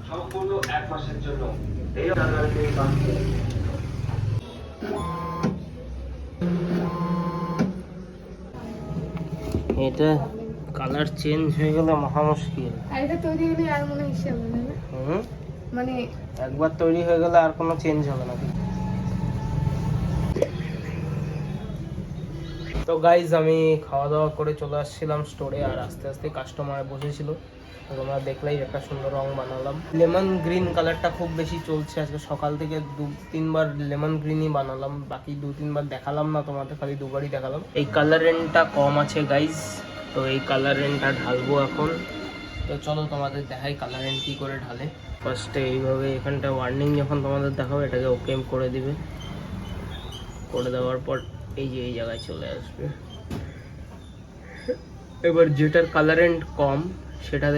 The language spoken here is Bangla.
সম্পূর্ণ 1 মাসের জন্য এই টাকাটি পাচ্ছেন। এটা কালার চেঞ্জ হয়ে গেলে মহা মুশকিল। আর এটা তৈরি হলে আর মনে হিসাব হবে না। মানে একবার তৈরি হয়ে গেলে আর কোনো চেঞ্জ হবে না। তো গাইজ আমি খাওয়া দাওয়া করে চলে আসছিলাম স্টোরে, আর আস্তে আস্তে কাস্টমার বসেছিল। তোমরা দেখলেই একটা সুন্দর রং বানালাম। লেমন গ্রিন কালারটা খুব বেশি চলছে আজকে সকাল থেকে 2-3 বার লেমন গ্রিনই বানালাম, বাকি 2-3 বার দেখালাম না তোমাদের, খালি 2 বারই দেখালাম। এই কালার রেন্টটা কম আছে গাইজ, তো এই কালার রেন্টটা ঢালবো এখন। তো চলো তোমাদের দেখাই কালার রেন্ট কী করে ঢালে। ফার্স্টে এইভাবে এখানটা ওয়ার্নিং যখন তোমাদের দেখাবো এটাকে ওকে করে দিবে, করে দেওয়ার পর এই যে এই জায়গায় চলে আসবে। এবার যেটার কালার রেন্ট কম সেটা